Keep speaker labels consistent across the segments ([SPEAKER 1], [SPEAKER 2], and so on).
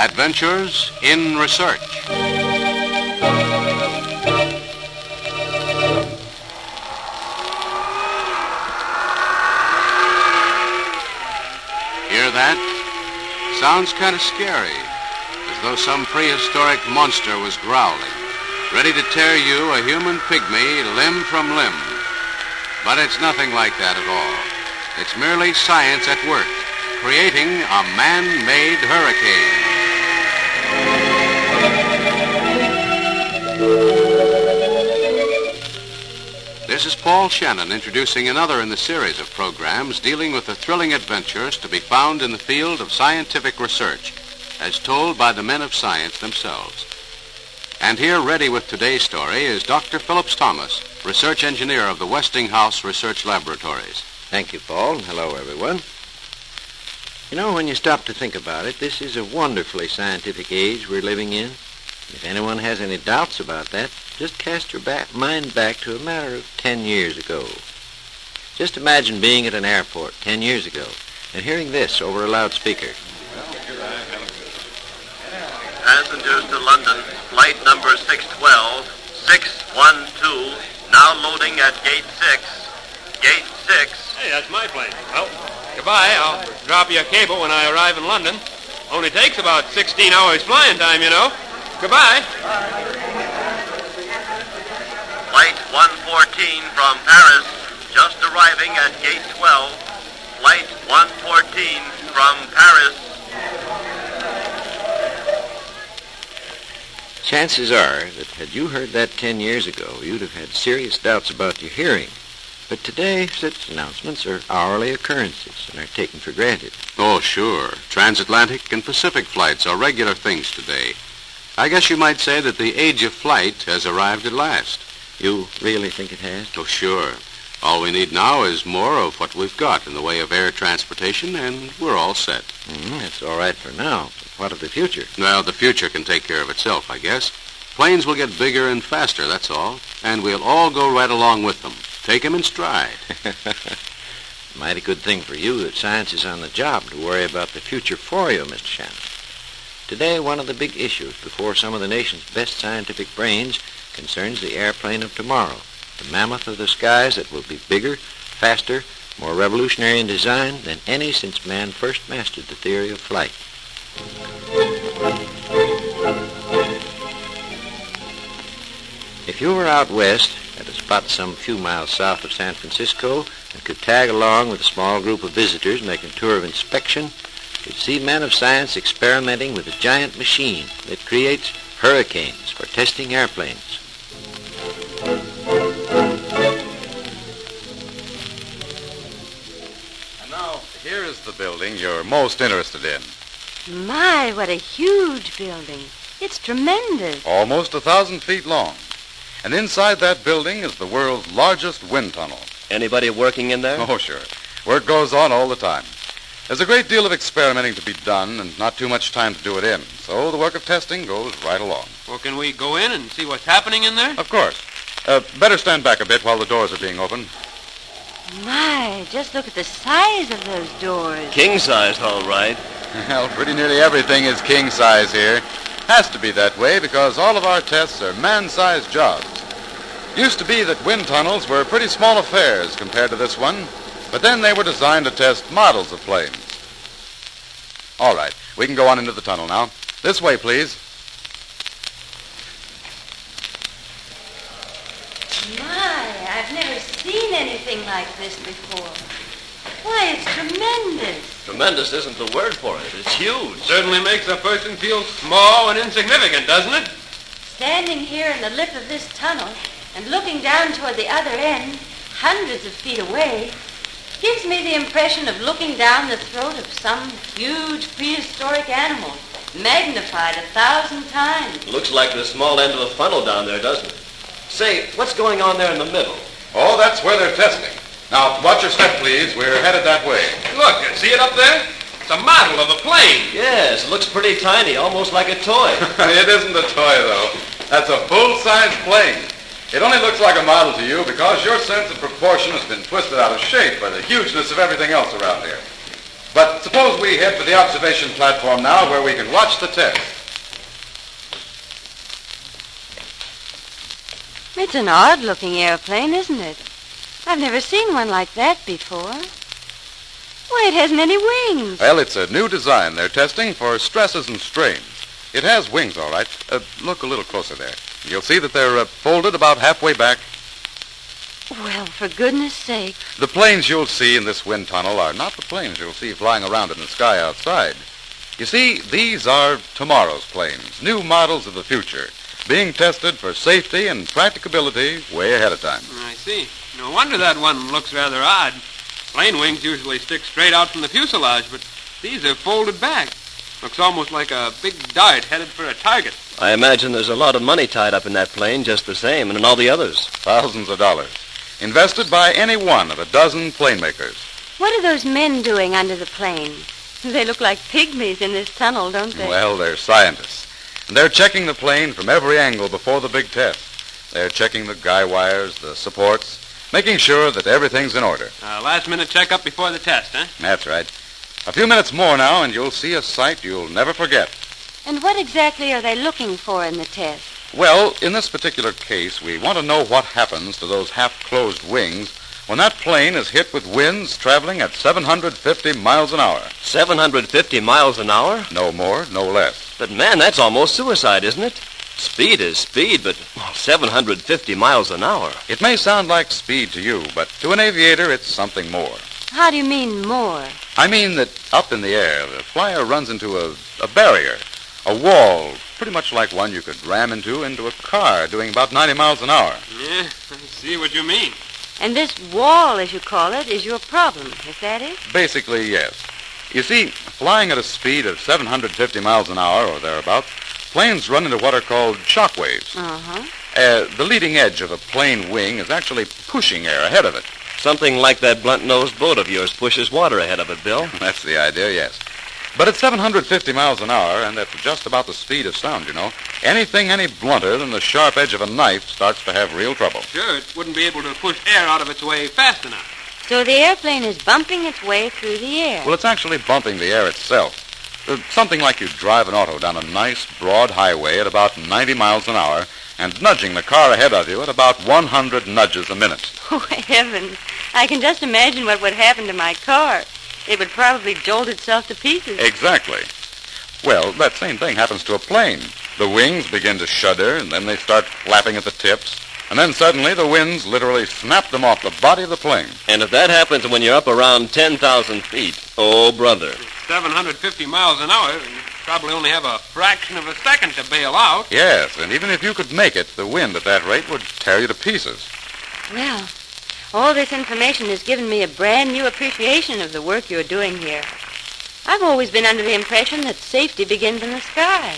[SPEAKER 1] Adventures in Research. Hear that? Sounds kind of scary, as though some prehistoric monster was growling, ready to tear you, a human pygmy, limb from limb. But it's nothing like that at all. It's merely science at work, creating a man-made hurricane. This is Paul Shannon introducing another in the series of programs dealing with the thrilling adventures to be found in the field of scientific research, as told by the men of science themselves. And here, ready with today's story, is Dr. Phillips Thomas, research engineer of the Westinghouse Research Laboratories.
[SPEAKER 2] Thank you, Paul. Hello, everyone. You know, when you stop to think about it, this is a wonderfully scientific age we're living in. If anyone has any doubts about that, just cast your mind back to a matter of 10 years ago. Just imagine being at an airport 10 years ago and hearing this over a loudspeaker.
[SPEAKER 3] Passengers to London, flight number 612, 612, now loading at gate 6. Gate 6.
[SPEAKER 4] Hey, that's my plane. Well, goodbye. I'll drop you a cable when I arrive in London. Only takes about 16 hours flying time, you know. Goodbye.
[SPEAKER 3] Flight 114 from Paris, just arriving at gate 12. Flight 114 from Paris.
[SPEAKER 2] Chances are that had you heard that 10 years ago, you'd have had serious doubts about your hearing. But today, such announcements are hourly occurrences and are taken for granted.
[SPEAKER 1] Oh, sure. Transatlantic and Pacific flights are regular things today. I guess you might say that the age of flight has arrived at last.
[SPEAKER 2] You really think it has?
[SPEAKER 1] Oh, sure. All we need now is more of what we've got in the way of air transportation, and we're all set.
[SPEAKER 2] That's all right for now. But what of the future?
[SPEAKER 1] Well, the future can take care of itself, I guess. Planes will get bigger and faster, that's all. And we'll all go right along with them. Take them in stride.
[SPEAKER 2] Mighty good thing for you that science is on the job to worry about the future for you, Mr. Shannon. Today, one of the big issues before some of the nation's best scientific brains concerns the airplane of tomorrow, the mammoth of the skies that will be bigger, faster, more revolutionary in design than any since man first mastered the theory of flight. If you were out west at a spot some few miles south of San Francisco and could tag along with a small group of visitors making a tour of inspection, you'd see men of science experimenting with a giant machine that creates hurricanes for testing airplanes.
[SPEAKER 5] And now, here is the building you're most interested in.
[SPEAKER 6] My, what a huge building. It's tremendous.
[SPEAKER 5] Almost 1,000 feet long. And inside that building is the world's largest wind tunnel.
[SPEAKER 7] Anybody working in there?
[SPEAKER 5] Oh, sure. Work goes on all the time. There's a great deal of experimenting to be done and not too much time to do it in. So the work of testing goes right along.
[SPEAKER 4] Well, can we go in and see what's happening in there?
[SPEAKER 5] Of course. Better stand back a bit while the doors are being opened.
[SPEAKER 6] My, just look at the size of those doors.
[SPEAKER 7] King-sized, all right.
[SPEAKER 5] Well, pretty nearly everything is king size here. Has to be that way because all of our tests are man-sized jobs. Used to be that wind tunnels were pretty small affairs compared to this one, but then they were designed to test models of planes. All right, we can go on into the tunnel now. This way, please.
[SPEAKER 6] My, I've never seen anything like this before. Why, it's tremendous.
[SPEAKER 7] Tremendous isn't the word for it. It's huge.
[SPEAKER 4] Certainly makes a person feel small and insignificant, doesn't it?
[SPEAKER 6] Standing here in the lip of this tunnel and looking down toward the other end, hundreds of feet away, gives me the impression of looking down the throat of some huge prehistoric animal, magnified 1,000 times.
[SPEAKER 7] Looks like the small end of a funnel down there, doesn't it? Say, what's going on there in the middle?
[SPEAKER 5] Oh, that's where they're testing. Now, watch your step, please. We're headed that way.
[SPEAKER 4] Look, see it up there? It's a model of a plane.
[SPEAKER 7] Yes, it looks pretty tiny, almost like a toy.
[SPEAKER 5] It isn't a toy, though. That's a full-size plane. It only looks like a model to you because your sense of proportion has been twisted out of shape by the hugeness of everything else around here. But suppose we head for the observation platform now where we can watch the test.
[SPEAKER 6] It's an odd-looking airplane, isn't it? I've never seen one like that before. Why, it hasn't any wings.
[SPEAKER 5] Well, it's a new design they're testing for stresses and strains. It has wings, all right. Look a little closer there. You'll see that they're folded about halfway back.
[SPEAKER 6] Well, for goodness sake.
[SPEAKER 5] The planes you'll see in this wind tunnel are not the planes you'll see flying around in the sky outside. You see, these are tomorrow's planes, new models of the future, being tested for safety and practicability way ahead of time.
[SPEAKER 4] I see. No wonder that one looks rather odd. Plane wings usually stick straight out from the fuselage, but these are folded back. Looks almost like a big dart headed for a target.
[SPEAKER 7] I imagine there's a lot of money tied up in that plane just the same, and in all the others.
[SPEAKER 5] Thousands of dollars, invested by any one of a dozen plane makers.
[SPEAKER 6] What are those men doing under the plane? They look like pygmies in this tunnel, don't they?
[SPEAKER 5] Well, they're scientists. And they're checking the plane from every angle before the big test. They're checking the guy wires, the supports, making sure that everything's in order.
[SPEAKER 4] Last-minute checkup before the test, huh?
[SPEAKER 5] That's right. A few minutes more now, and you'll see a sight you'll never forget.
[SPEAKER 6] And what exactly are they looking for in the test?
[SPEAKER 5] Well, in this particular case, we want to know what happens to those half-closed wings when that plane is hit with winds traveling at 750 miles an hour.
[SPEAKER 7] 750 miles an hour?
[SPEAKER 5] No more, no less.
[SPEAKER 7] But, man, that's almost suicide, isn't it? Speed is speed, but 750 miles an hour.
[SPEAKER 5] It may sound like speed to you, but to an aviator, it's something more.
[SPEAKER 6] How do you mean more?
[SPEAKER 5] I mean that up in the air, the flyer runs into a barrier, a wall, pretty much like one you could ram into a car doing about 90 miles an hour.
[SPEAKER 4] Yeah, I see what you mean.
[SPEAKER 6] And this wall, as you call it, is your problem. Is that it?
[SPEAKER 5] Basically, yes. You see, flying at a speed of 750 miles an hour or thereabouts, planes run into what are called shock waves.
[SPEAKER 6] Uh-huh.
[SPEAKER 5] The leading edge of a plane wing is actually pushing air ahead of it.
[SPEAKER 7] Something like that blunt-nosed boat of yours pushes water ahead of it, Bill.
[SPEAKER 5] That's the idea, yes. But at 750 miles an hour, and at just about the speed of sound, you know, anything any blunter than the sharp edge of a knife starts to have real trouble.
[SPEAKER 4] Sure, it wouldn't be able to push air out of its way fast enough.
[SPEAKER 6] So the airplane is bumping its way through the air.
[SPEAKER 5] Well, it's actually bumping the air itself. Something like you drive an auto down a nice, broad highway at about 90 miles an hour and nudging the car ahead of you at about 100 nudges a minute.
[SPEAKER 6] Oh, heavens. I can just imagine what would happen to my car. It would probably jolt itself to pieces.
[SPEAKER 5] Exactly. Well, that same thing happens to a plane. The wings begin to shudder, and then they start flapping at the tips. And then suddenly the winds literally snap them off the body of the plane.
[SPEAKER 7] And if that happens when you're up around 10,000 feet, oh, brother.
[SPEAKER 4] 750 miles an hour, and you probably only have a fraction of a second to bail out.
[SPEAKER 5] Yes, and even if you could make it, the wind at that rate would tear you to pieces.
[SPEAKER 6] Well, all this information has given me a brand new appreciation of the work you're doing here. I've always been under the impression that safety begins in the sky.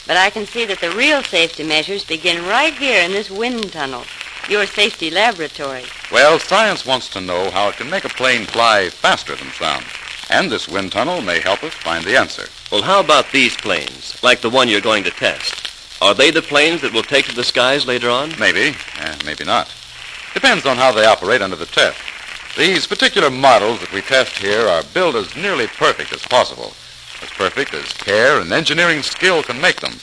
[SPEAKER 6] But I can see that the real safety measures begin right here in this wind tunnel, your safety laboratory.
[SPEAKER 5] Well, science wants to know how it can make a plane fly faster than sound. And this wind tunnel may help us find the answer.
[SPEAKER 7] Well, how about these planes, like the one you're going to test? Are they the planes that we'll take to the skies later on?
[SPEAKER 5] Maybe, maybe not. Depends on how they operate under the test. These particular models that we test here are built as nearly perfect as possible. As perfect as care and engineering skill can make them.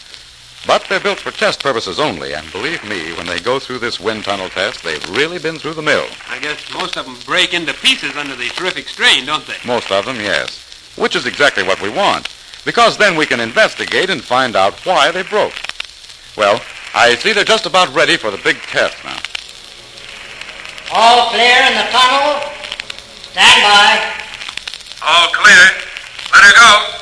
[SPEAKER 5] But they're built for test purposes only, and believe me, when they go through this wind tunnel test, they've really been through the mill.
[SPEAKER 4] I guess most of them break into pieces under the terrific strain, don't they?
[SPEAKER 5] Most of them, yes. Which is exactly what we want, because then we can investigate and find out why they broke. Well, I see they're just about ready for the big test now.
[SPEAKER 8] All clear in the tunnel. Stand by.
[SPEAKER 3] All clear. Let her go.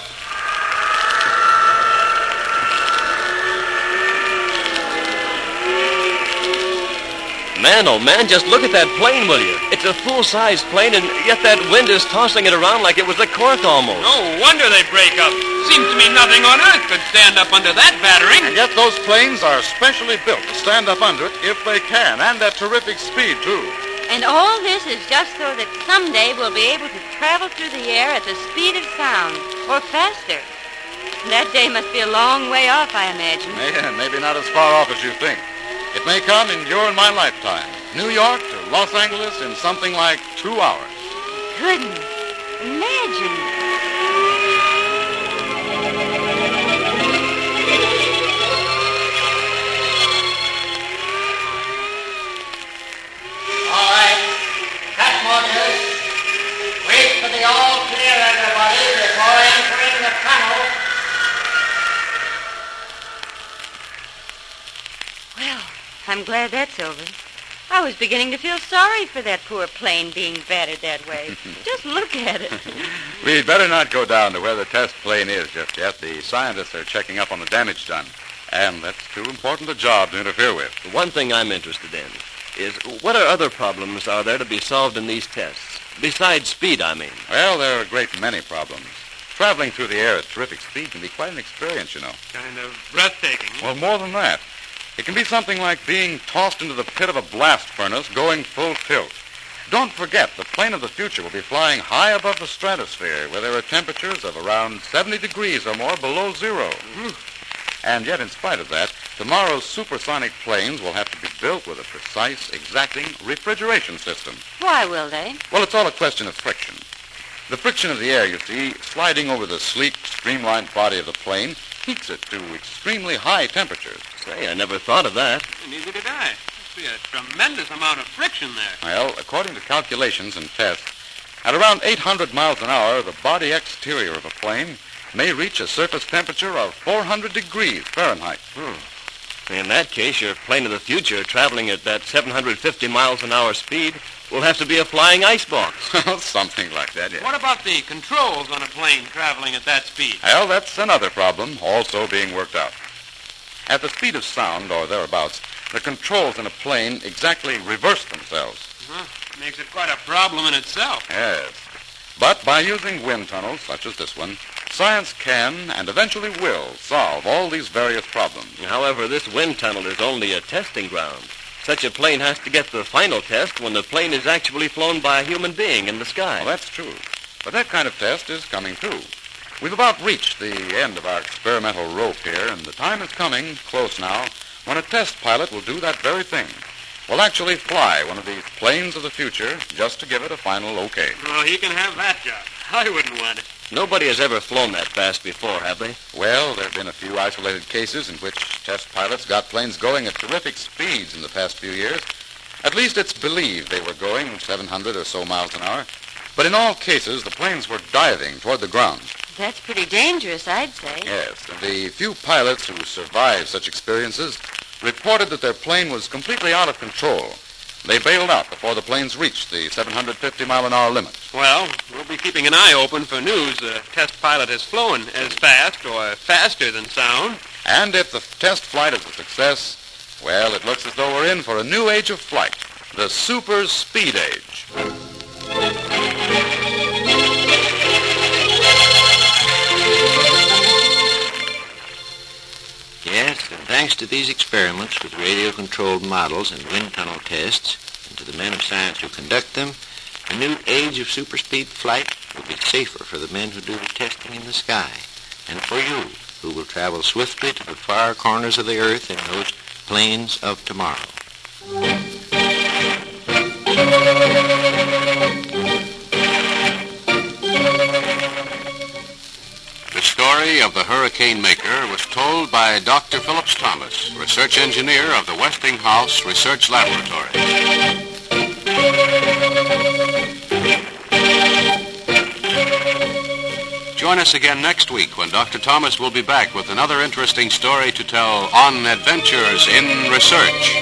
[SPEAKER 7] Man, oh man, just look at that plane, will you? It's a full-sized plane, and yet that wind is tossing it around like it was a cork almost.
[SPEAKER 4] No wonder they break up. Seems to me nothing on earth could stand up under that battering.
[SPEAKER 5] And yet those planes are specially built to stand up under it if they can, and at terrific speed, too.
[SPEAKER 6] And all this is just so that someday we'll be able to travel through the air at the speed of sound, or faster. That day must be a long way off, I imagine.
[SPEAKER 5] Maybe not as far off as you think. It may come in your and my lifetime. New York to Los Angeles in something like 2 hours.
[SPEAKER 6] Goodness. Imagine. I'm glad that's over. I was beginning to feel sorry for that poor plane being battered that way. Just look at it.
[SPEAKER 5] We'd better not go down to where the test plane is just yet. The scientists are checking up on the damage done. And that's too important a job to interfere with.
[SPEAKER 7] The one thing I'm interested in is what other problems are there to be solved in these tests? Besides speed, I mean.
[SPEAKER 5] Well, there are a great many problems. Traveling through the air at terrific speed can be quite an experience, you know.
[SPEAKER 4] Kind of breathtaking.
[SPEAKER 5] Well, more than that. It can be something like being tossed into the pit of a blast furnace going full tilt. Don't forget, the plane of the future will be flying high above the stratosphere, where there are temperatures of around 70 degrees or more below zero. And yet, in spite of that, tomorrow's supersonic planes will have to be built with a precise, exacting refrigeration system.
[SPEAKER 6] Why will they?
[SPEAKER 5] Well, it's all a question of friction. The friction of the air, you see, sliding over the sleek, streamlined body of the plane, heats it to extremely high temperatures.
[SPEAKER 7] Say, I never thought of that.
[SPEAKER 4] Neither did I. Must be a tremendous amount of friction there.
[SPEAKER 5] Well, according to calculations and tests, at around 800 miles an hour, the body exterior of a plane may reach a surface temperature of 400 degrees Fahrenheit.
[SPEAKER 7] In that case, your plane of the future, traveling at that 750 miles an hour speed, will have to be a flying icebox.
[SPEAKER 5] Something like that, yeah.
[SPEAKER 4] What about the controls on a plane traveling at that speed?
[SPEAKER 5] Well, that's another problem, also being worked out. At the speed of sound, or thereabouts, the controls in a plane exactly reverse themselves.
[SPEAKER 4] Makes it quite a problem in itself.
[SPEAKER 5] Yes. But by using wind tunnels, such as this one, science can and eventually will solve all these various problems.
[SPEAKER 7] However, this wind tunnel is only a testing ground. Such a plane has to get the final test when the plane is actually flown by a human being in the sky.
[SPEAKER 5] Well, that's true. But that kind of test is coming, too. We've about reached the end of our experimental rope here, and the time is coming, close now, when a test pilot will do that very thing. Will actually fly one of these planes of the future just to give it a final okay.
[SPEAKER 4] Well, he can have that job. I wouldn't want it.
[SPEAKER 7] Nobody has ever flown that fast before, have they?
[SPEAKER 5] Well, there have been a few isolated cases in which test pilots got planes going at terrific speeds in the past few years. At least it's believed they were going 700 or so miles an hour. But in all cases, the planes were diving toward the ground.
[SPEAKER 6] That's pretty dangerous, I'd say.
[SPEAKER 5] Yes, and the few pilots who survived such experiences reported that their plane was completely out of control. They bailed out before the planes reached the 750-mile-an-hour limit.
[SPEAKER 4] Well, we'll be keeping an eye open for news a test pilot has flown as fast or faster than sound.
[SPEAKER 5] And if the test flight is a success, well, it looks as though we're in for a new age of flight, the super speed age.
[SPEAKER 2] Yes, and thanks to these experiments with radio-controlled models and wind tunnel tests, and to the men of science who conduct them, a new age of superspeed flight will be safer for the men who do the testing in the sky, and for you, who will travel swiftly to the far corners of the earth in those planes of tomorrow.
[SPEAKER 1] The story of the Hurricane Maker was told by Dr. Phillips Thomas, research engineer of the Westinghouse Research Laboratory. Join us again next week when Dr. Thomas will be back with another interesting story to tell on adventures in research.